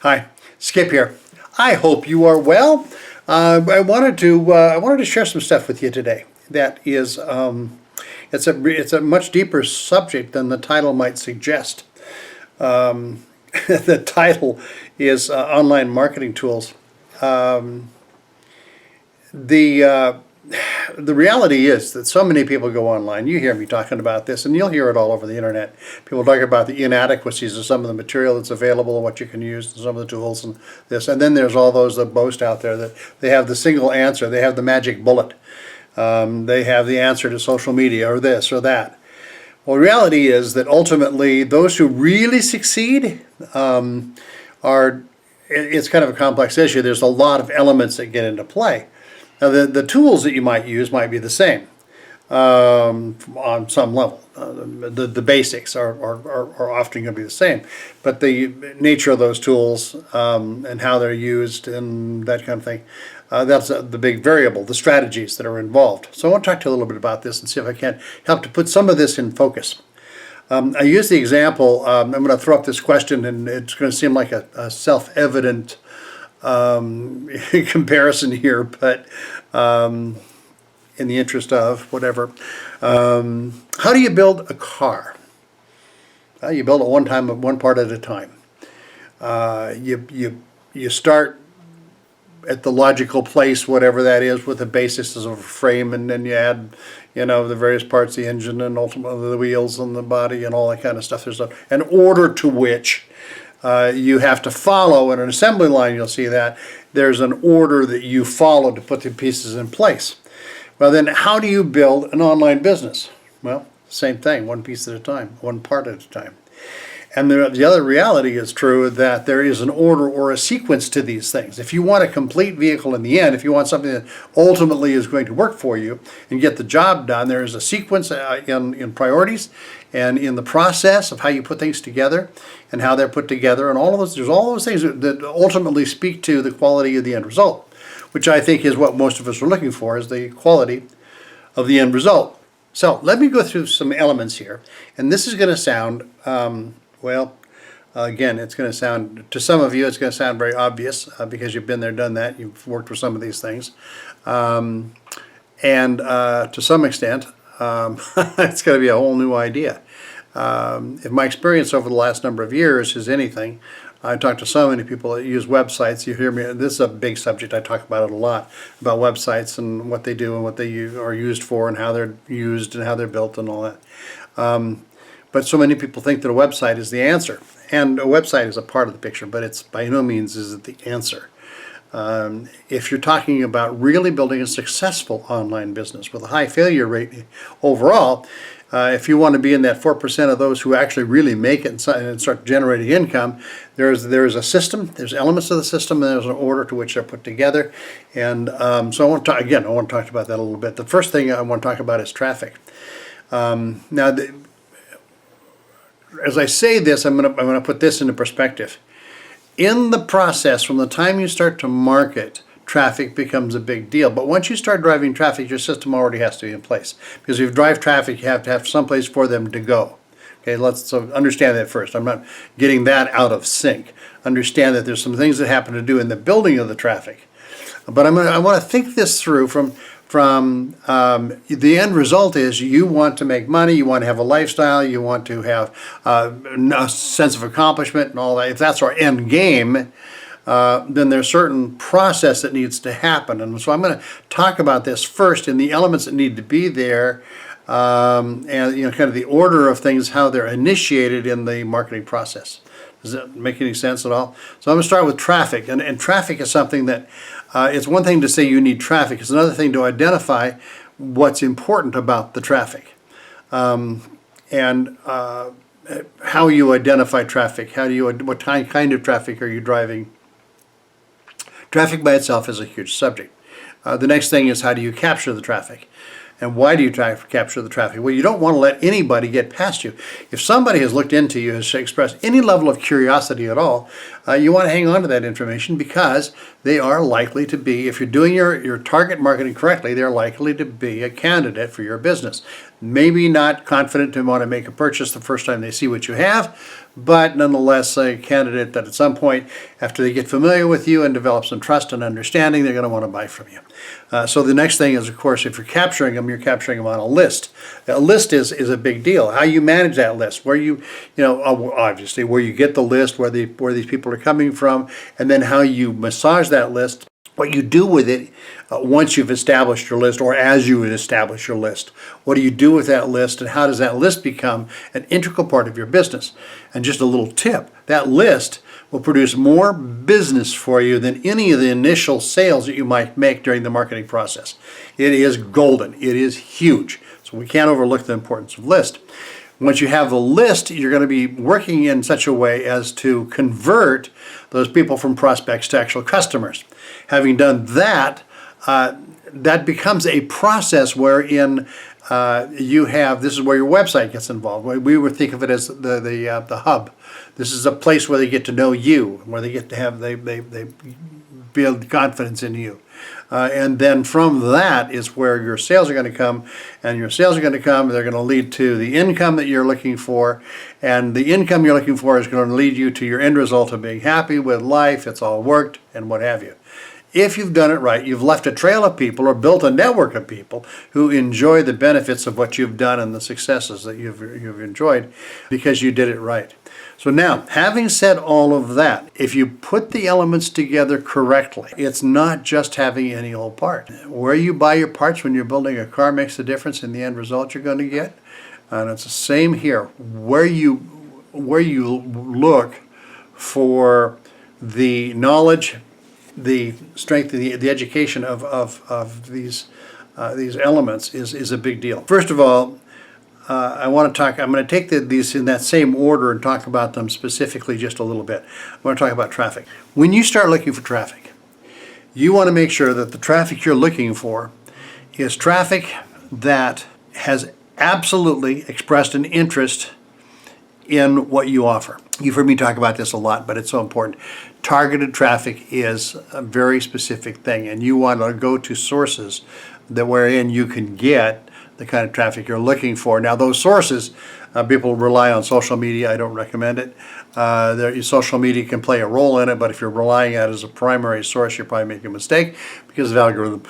Hi, Skip here. I hope you are well. I wanted to share some stuff with you today. That is, it's a much deeper subject than the title might suggest. The title is online marketing tools. The the reality is that so many people go online. You hear me talking about this, and you'll hear it all over the internet. People talk about the inadequacies of some of the material that's available and what you can use, and some of the tools and this. And then there's all those that boast out there that they have the single answer. They have the magic bullet. They have the answer to social media or this or that. Well, the reality is that ultimately those who really succeed it's kind of a complex issue. There's a lot of elements that get into play. Now, the tools that you might use might be the same on some level. The basics are often going to be the same, but the nature of those tools and how they're used and that kind of thing, that's the big variable, the strategies that are involved. So I want to talk to you a little bit about this and see if I can help to put some of this in focus. I use the example, I'm going to throw up this question, and it's going to seem like a self-evident comparison here, but in the interest of whatever, how do you build a car? You build it one part at a time. You start at the logical place, whatever that is, with the basis of a frame, and then you add, the various parts, the engine, and ultimately the wheels and the body and all that kind of stuff. There's an order to which you have to follow. In an assembly line, you'll see that there's an order that you follow to put the pieces in place. Well, then how do you build an online business? Well, same thing, one piece at a time, one part at a time. And the other reality is true, that there is an order or a sequence to these things. If you want a complete vehicle in the end, if you want something that ultimately is going to work for you and get the job done, there is a sequence in priorities and in the process of how you put things together and how they're put together, and all of those. There's all those things that ultimately speak to the quality of the end result, which I think is what most of us are looking for, is the quality of the end result. So let me go through some elements here, and this is going to sound again, it's going to sound, to some of you, it's going to sound very obvious because you've been there, done that, you've worked with some of these things. And to some extent, it's going to be a whole new idea. If my experience over the last number of years is anything, I talk to so many people that use websites. You hear me, this is a big subject, I talk about it a lot, about websites and what they do and what they are used for and how they're used and how they're built and all that. But so many people think that a website is the answer. And a website is a part of the picture, but it's by no means is it the answer. If you're talking about really building a successful online business with a high failure rate overall, if you want to be in that 4% of those who actually really make it and start generating income, there's a system, there's elements of the system, and there's an order to which they're put together. And so I want to talk about that a little bit. The first thing I want to talk about is traffic. Now, as I say this, I'm going to put this into perspective. In the process, from the time you start to market, traffic becomes a big deal. But once you start driving traffic, your system already has to be in place. Because if you drive traffic, you have to have some place for them to go. Okay, so understand that first. I'm not getting that out of sync. Understand that there's some things that happen to do in the building of the traffic. But I want to think this through from the end result is you want to make money, you want to have a lifestyle, you want to have a sense of accomplishment and all that. If that's our end game, then there's certain process that needs to happen. And so I'm going to talk about this first in the elements that need to be there, and kind of the order of things, how they're initiated in the marketing process. Does that make any sense at all? So I'm going to start with traffic, and traffic is something that it's one thing to say you need traffic. It's another thing to identify what's important about the traffic, and how you identify traffic. What kind of traffic are you driving? Traffic by itself is a huge subject. The next thing is, how do you capture the traffic? And why do you try to capture the traffic? Well, you don't want to let anybody get past you. If somebody has looked into you, has expressed any level of curiosity at all, you want to hang on to that information, because they are likely to be, if you're doing your target marketing correctly, they're likely to be a candidate for your business. Maybe not confident to want to make a purchase the first time they see what you have, but nonetheless a candidate that at some point, after they get familiar with you and develop some trust and understanding, they're going to want to buy from you. So the next thing is, of course, if you're capturing them on a list. A list is a big deal. How you manage that list, where you obviously where you get the list, where these people are coming from, and then how you massage that list. What you do with it once you've established your list, or as you establish your list. What do you do with that list, and how does that list become an integral part of your business? And just a little tip, that list will produce more business for you than any of the initial sales that you might make during the marketing process. It is golden. It is huge. So we can't overlook the importance of list. Once you have the list, you're going to be working in such a way as to convert those people from prospects to actual customers. Having done that, that becomes a process wherein this is where your website gets involved. We would think of it as the hub. This is a place where they get to know you, where they get to have, they build confidence in you. And then from that is where your sales are going to come, and your sales are going to come, they're going to lead to the income that you're looking for, and the income you're looking for is going to lead you to your end result of being happy with life, it's all worked, and what have you. If you've done it right, you've left a trail of people or built a network of people who enjoy the benefits of what you've done and the successes that you've enjoyed because you did it right. So now, having said all of that, if you put the elements together correctly, it's not just having any old part. Where you buy your parts when you're building a car makes a difference in the end result you're going to get. And it's the same here. Where you look for the knowledge, the strength, the education of these elements is a big deal. First of all, I'm going to take these in that same order and talk about them specifically just a little bit. I want to talk about traffic. When you start looking for traffic, you want to make sure that the traffic you're looking for is traffic that has absolutely expressed an interest in what you offer. You've heard me talk about this a lot, but it's so important. Targeted traffic is a very specific thing, and you want to go to sources that wherein you can get the kind of traffic you're looking for. Now, those sources, people rely on social media. I don't recommend it. Social media can play a role in it, but if you're relying on it as a primary source, you're probably making a mistake because of algorithms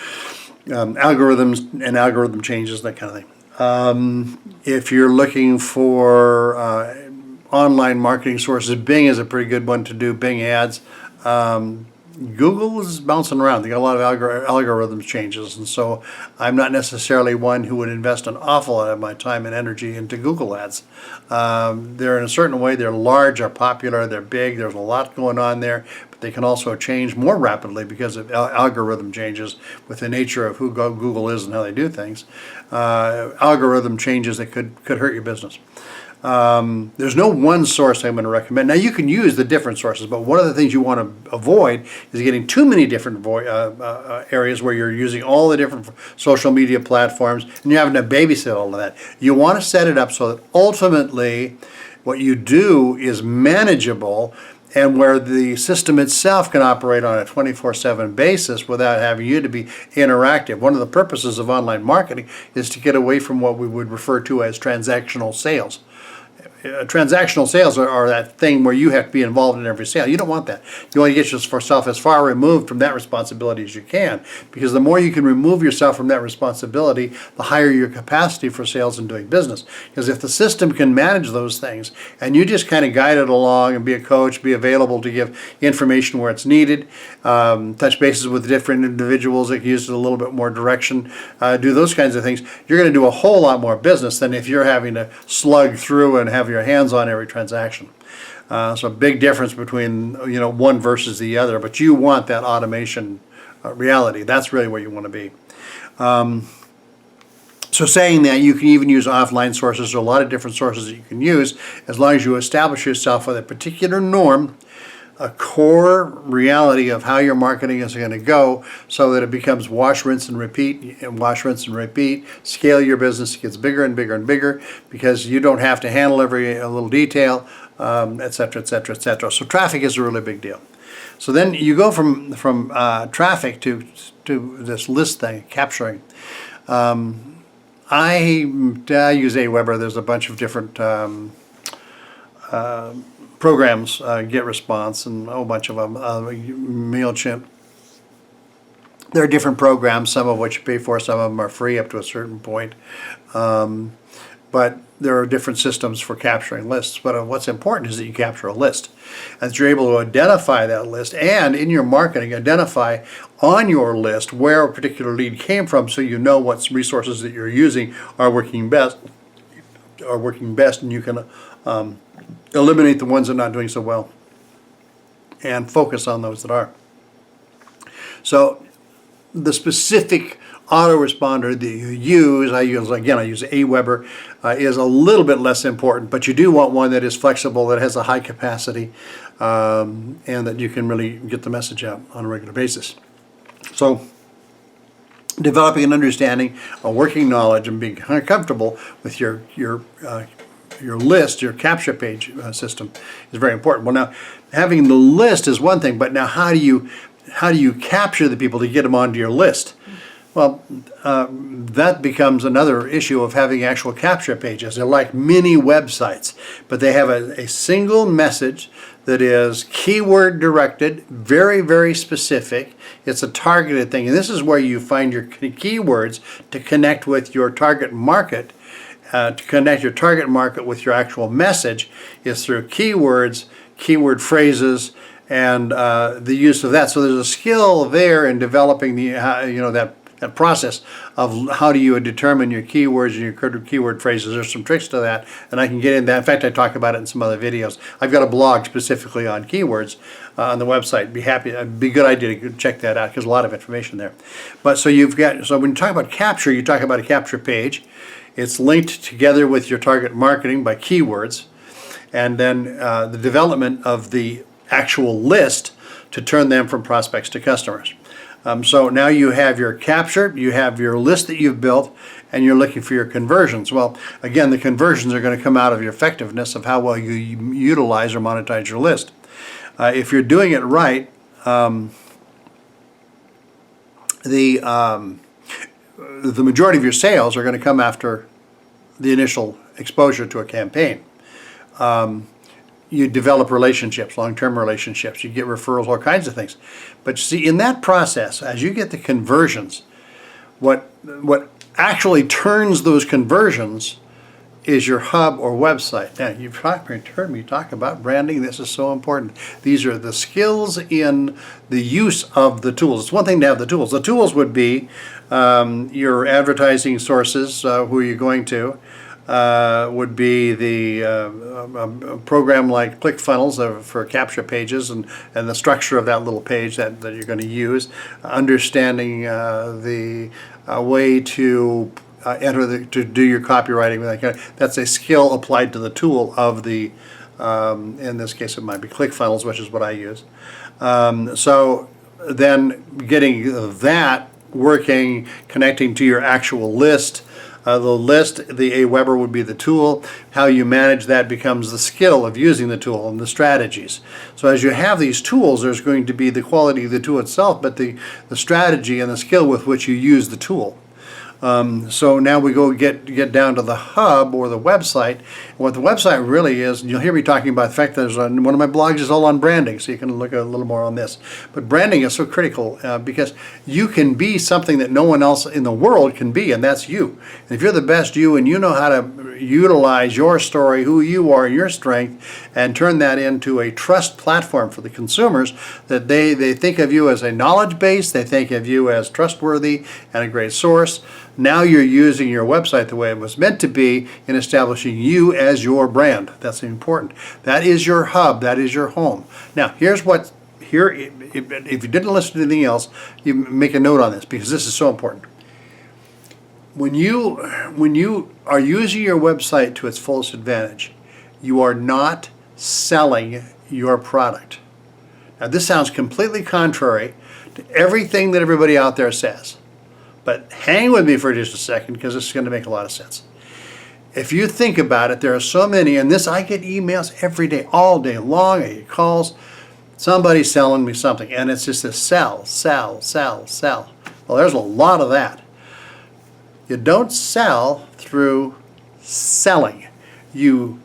and algorithm changes, that kind of thing. If you're looking for online marketing sources, Bing is a pretty good one to do, Bing ads. Google is bouncing around. They got a lot of algorithm changes, and so I'm not necessarily one who would invest an awful lot of my time and energy into Google ads. They're in a certain way, they're large, they're popular, they're big, there's a lot going on there, but they can also change more rapidly because of algorithm changes with the nature of who Google is and how they do things. Algorithm changes that could hurt your business. There's no one source I'm going to recommend. Now, you can use the different sources, but one of the things you want to avoid is getting too many different areas where you're using all the different social media platforms and you're having to babysit all of that. You want to set it up so that ultimately what you do is manageable and where the system itself can operate on a 24/7 basis without having you to be interactive. One of the purposes of online marketing is to get away from what we would refer to as transactional sales. Transactional sales are that thing where you have to be involved in every sale. You don't want that. You want to get yourself as far removed from that responsibility as you can, because the more you can remove yourself from that responsibility, the higher your capacity for sales and doing business. Because if the system can manage those things and you just kind of guide it along and be a coach, be available to give information where it's needed, touch bases with different individuals that can use a little bit more direction, do those kinds of things, you're going to do a whole lot more business than if you're having to slug through and have your hands on every transaction. So a big difference between one versus the other, but you want that automation reality. That's really where you want to be. So saying that, you can even use offline sources. There are a lot of different sources that you can use as long as you establish yourself with a particular norm, a core reality of how your marketing is going to go, so that it becomes wash, rinse, and repeat, and wash, rinse, and repeat. Scale your business, it gets bigger and bigger and bigger because you don't have to handle every little detail, et cetera, et cetera, et cetera. So traffic is a really big deal. So then you go from traffic to this list thing, capturing. I use Aweber. There's a bunch of different programs, GetResponse and a whole bunch of them, MailChimp. There are different programs, some of which you pay for, some of them are free up to a certain point. But there are different systems for capturing lists. But what's important is that you capture a list, and that you're able to identify that list, and in your marketing, identify on your list where a particular lead came from, so you know what resources that you're using are working best, and you can eliminate the ones that are not doing so well, and focus on those that are. So the specific autoresponder that you use, I use Aweber, is a little bit less important, but you do want one that is flexible, that has a high capacity, and that you can really get the message out on a regular basis. So developing an understanding, a working knowledge, and being comfortable with your list, your capture page system is very important. Well, now having the list is one thing, but now how do you capture the people to get them onto your list? Well, that becomes another issue of having actual capture pages. They're like mini websites, but they have a single message that is keyword directed, very, very specific. It's a targeted thing, and this is where you find your keywords to connect with your target market. To connect your target market with your actual message is through keywords, keyword phrases, and the use of that. So there's a skill there in developing that process of how do you determine your keywords and your keyword phrases. There's some tricks to that, and I can get into that. In fact, I talk about it in some other videos. I've got a blog specifically on keywords on the website. It'd be a good idea to check that out because a lot of information there. But so when you talk about capture, you talk about a capture page. It's linked together with your target marketing by keywords, and then the development of the actual list to turn them from prospects to customers. So now you have your capture, you have your list that you've built, and you're looking for your conversions. Well, again, the conversions are going to come out of your effectiveness of how well you utilize or monetize your list. If you're doing it right, the majority of your sales are going to come after the initial exposure to a campaign. You develop relationships, long-term relationships, you get referrals, all kinds of things. But you see, in that process, as you get the conversions, what actually turns those conversions is your hub or website. Now, you've heard me talk about branding. This is so important. These are the skills in the use of the tools. It's one thing to have the tools. The tools would be your advertising sources, who you're going to, would be the program like ClickFunnels for capture pages and the structure of that little page that you're going to use, understanding the way to to do your copywriting. That's a skill applied to the tool of the, in this case it might be ClickFunnels, which is what I use. So then getting that working, connecting to your actual list. The Aweber would be the tool. How you manage that becomes the skill of using the tool and the strategies. So as you have these tools, there's going to be the quality of the tool itself, but the strategy and the skill with which you use the tool. So now we go get down to the hub or the website. What the website really is, and you'll hear me talking about the fact that there's one of my blogs is all on branding, so you can look a little more on this. But branding is so critical because you can be something that no one else in the world can be, and that's you. And if you're the best you and you know how to utilize your story, who you are, your strength, and turn that into a trust platform for the consumers, that they think of you as a knowledge base, they think of you as trustworthy and a great source. Now you're using your website the way it was meant to be in establishing you as your brand. That's important. That is your hub. That is your home. Now, if you didn't listen to anything else, you make a note on this because this is so important. When you are using your website to its fullest advantage, you are not selling your product. Now, this sounds completely contrary to everything that everybody out there says. But hang with me for just a second because this is going to make a lot of sense. If you think about it, there are so many, and I get emails every day, all day long, I get calls, somebody's selling me something, and it's just a sell, sell, sell, sell. Well, there's a lot of that. You don't sell through selling. You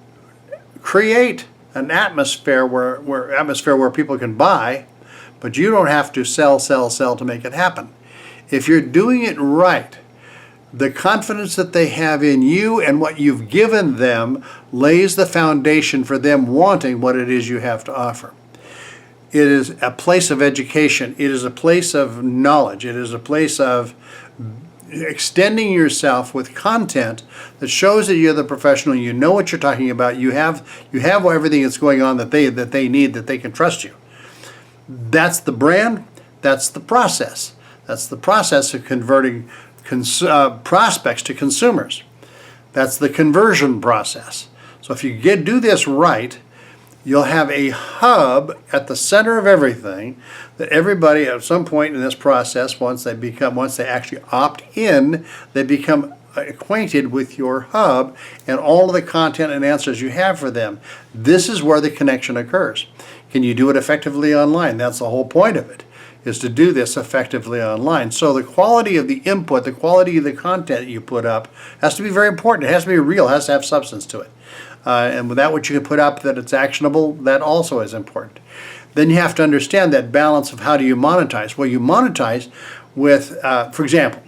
create an atmosphere where people can buy, but you don't have to sell to make it happen. If you're doing it right, the confidence that they have in you and what you've given them lays the foundation for them wanting what it is you have to offer. It is a place of education. It is a place of knowledge. It is a place of extending yourself with content that shows that you're the professional, you know what you're talking about, you have everything that's going on that they need, that they can trust you. That's the brand, that's the process. That's the process of converting prospects to consumers. That's the conversion process. So if you do this right, you'll have a hub at the center of everything that everybody at some point in this process, once they actually opt in, they become acquainted with your hub and all of the content and answers you have for them. This is where the connection occurs. Can you do it effectively online? That's the whole point of it, is to do this effectively online. So the quality of the input, the quality of the content that you put up has to be very important. It has to be real, it has to have substance to it. And without what you can put up that it's actionable, that also is important. Then you have to understand that balance of how do you monetize. Well, you monetize with, for example,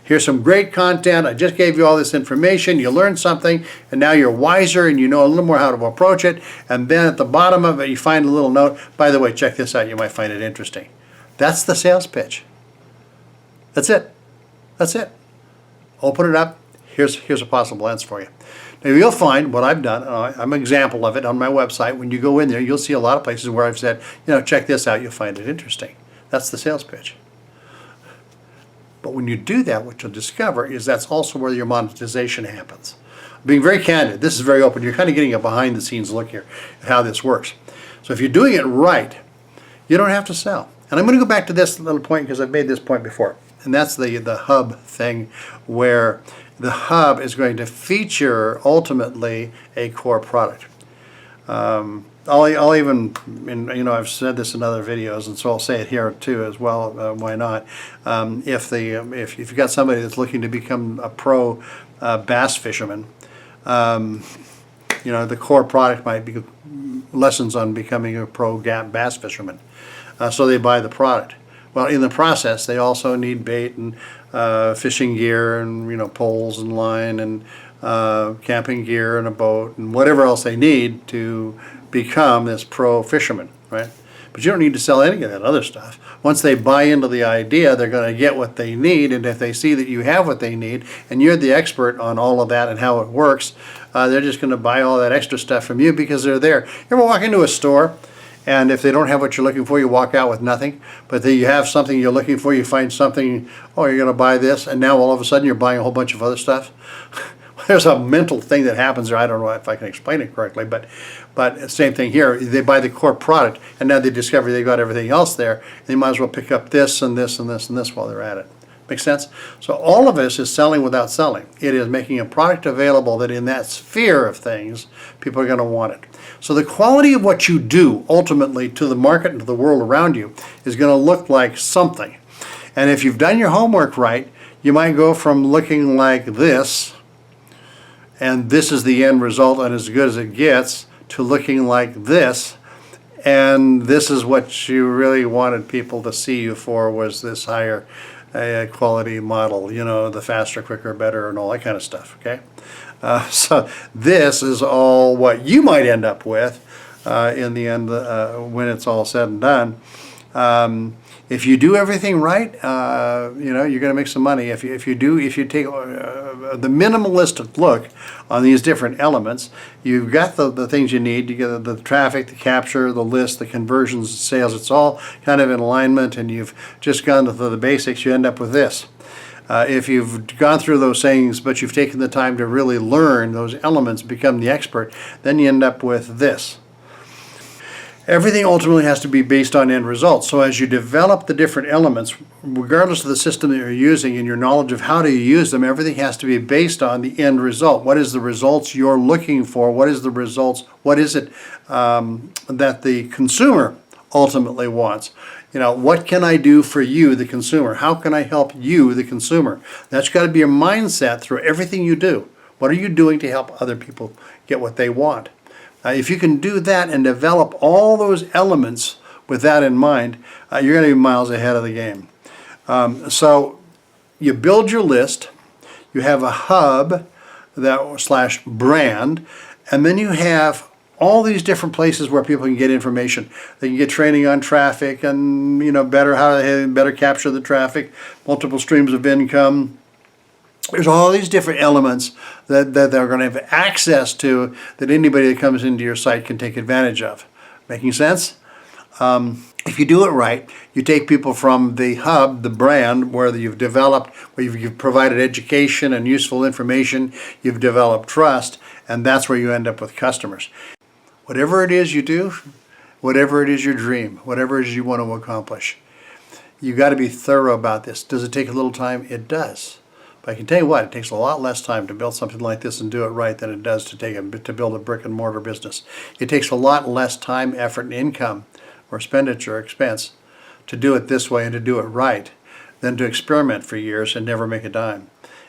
here's some great content. I just gave you all this information. You learned something, and now you're wiser and you know a little more how to approach it. And then at the bottom of it, you find a little note. By the way, check this out. You might find it interesting. That's the sales pitch. That's it. That's it. Open it up. Here's a possible answer for you. Now you'll find what I've done, I'm an example of it on my website. When you go in there, you'll see a lot of places where I've said, check this out, you'll find it interesting. That's the sales pitch. But when you do that, what you'll discover is that's also where your monetization happens. Being very candid, this is very open. You're kind of getting a behind the scenes look here at how this works. So if you're doing it right, you don't have to sell. And I'm going to go back to this little point because I've made this point before. And that's the hub thing, where the hub is going to feature ultimately a core product. I'll even, I've said this in other videos, and so I'll say it here too as well. Why not? If you've got somebody that's looking to become a pro bass fisherman, the core product might be lessons on becoming a pro bass fisherman. So they buy the product. Well, in the process, they also need bait and fishing gear and poles and line and camping gear and a boat and whatever else they need to become this pro fisherman, right? But you don't need to sell any of that other stuff. Once they buy into the idea, they're going to get what they need, and if they see that you have what they need and you're the expert on all of that and how it works, they're just going to buy all that extra stuff from you because they're there. You ever walk into a store, and if they don't have what you're looking for, you walk out with nothing, but then you have something you're looking for, you find something, oh, you're going to buy this, and now all of a sudden you're buying a whole bunch of other stuff? There's a mental thing that happens there. I don't know if I can explain it correctly, but same thing here. They buy the core product, and now they discover they've got everything else there. They might as well pick up this and this and this and this while they're at it. Make sense? So all of this is selling without selling. It is making a product available that in that sphere of things, people are going to want it. So the quality of what you do ultimately to the market and to the world around you is going to look like something. And if you've done your homework right, you might go from looking like this, and this is the end result and as good as it gets, to looking like this, and this is what you really wanted people to see you for, was this higher quality model, the faster, quicker, better, and all that kind of stuff, okay? So this is all what you might end up with in the end when it's all said and done. If you do everything right, you're going to make some money. If you take the minimalistic look on these different elements, you've got the things you need. You get the traffic, the capture, the list, the conversions, the sales. It's all kind of in alignment, and you've just gone to the basics. You end up with this. If you've gone through those things, but you've taken the time to really learn those elements, become the expert, then you end up with this. Everything ultimately has to be based on end results. So as you develop the different elements, regardless of the system that you're using and your knowledge of how to use them, everything has to be based on the end result. What is the results you're looking for? What is the results? What is it that the consumer ultimately wants? What can I do for you, the consumer? How can I help you, the consumer? That's got to be your mindset through everything you do. What are you doing to help other people get what they want? If you can do that and develop all those elements with that in mind, you're going to be miles ahead of the game. So you build your list, you have a hub that / brand, and then you have all these different places where people can get information. They can get training on traffic and how to better capture the traffic, multiple streams of income. There's all these different elements that they're going to have access to, that anybody that comes into your site can take advantage of. Making sense? If you do it right, you take people from the hub, the brand, where you've developed, where you've provided education and useful information, you've developed trust, and that's where you end up with customers. Whatever it is you do, whatever it is your dream, whatever it is you want to accomplish, you got to be thorough about this. Does it take a little time? It does. But I can tell you what, it takes a lot less time to build something like this and do it right than it does to build a brick and mortar business. It takes a lot less time, effort, and income, or expenditure, expense, to do it this way and to do it right than to experiment for years and never make a dime.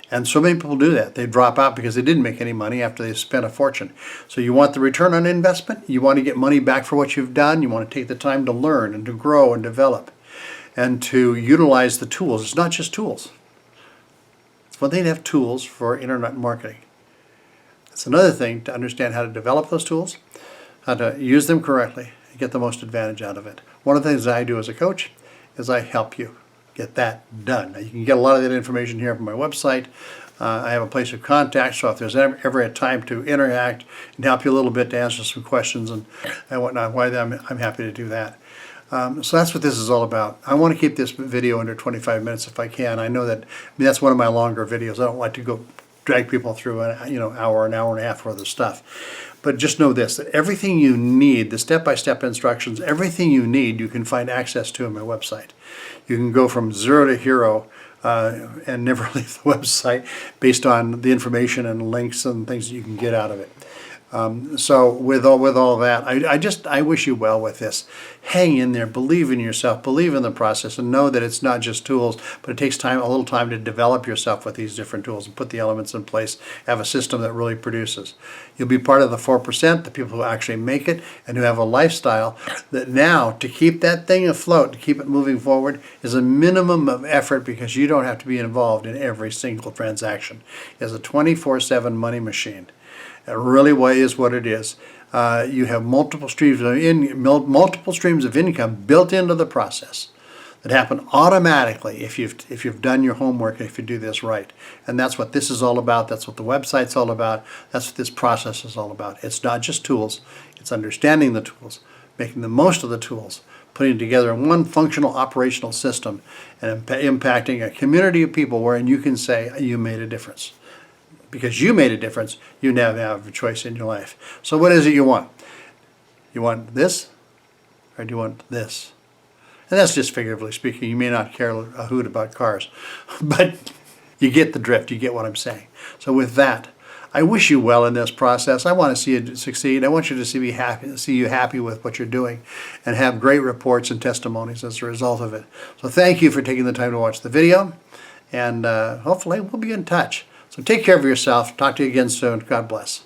And so many people do that. They drop out because they didn't make any money after they spent a fortune. So you want the return on investment, you want to get money back for what you've done, you want to take the time to learn and to grow and develop and to utilize the tools. It's not just tools. It's one thing to have tools for internet marketing. It's another thing to understand how to develop those tools, how to use them correctly, and get the most advantage out of it. One of the things that I do as a coach is I help you get that done. Now, you can get a lot of that information here from my website. I have a place of contact, so if there's ever a time to interact and help you a little bit to answer some questions and whatnot, I'm happy to do that. So that's what this is all about. I want to keep this video under 25 minutes if I can. I know that that's one of my longer videos. I don't like to go drag people through an hour and a half worth of stuff. But just know this, that everything you need, the step-by-step instructions, everything you need, you can find access to on my website. You can go from zero to hero and never leave the website based on the information and links and things that you can get out of it. So with all that, I wish you well with this. Hang in there, believe in yourself, believe in the process, and know that it's not just tools, but it takes a little time to develop yourself with these different tools and put the elements in place, have a system that really produces. You'll be part of the 4%, the people who actually make it and who have a lifestyle that now, to keep that thing afloat, to keep it moving forward, is a minimum of effort because you don't have to be involved in every single transaction. It's a 24/7 money machine. It really is what it is. You have multiple streams of income built into the process that happen automatically if you've done your homework and if you do this right. And that's what this is all about. That's what the website's all about. That's what this process is all about. It's not just tools. It's understanding the tools, making the most of the tools, putting together one functional operational system, and impacting a community of people wherein you can say you made a difference. Because you made a difference, you now have a choice in your life. So what is it you want? You want this, or do you want this? And that's just figuratively speaking. You may not care a hoot about cars, but you get the drift. You get what I'm saying. So with that, I wish you well in this process. I want to see you succeed. I want you to see you happy with what you're doing and have great reports and testimonies as a result of it. So thank you for taking the time to watch the video, and hopefully we'll be in touch. So take care of yourself. Talk to you again soon. God bless.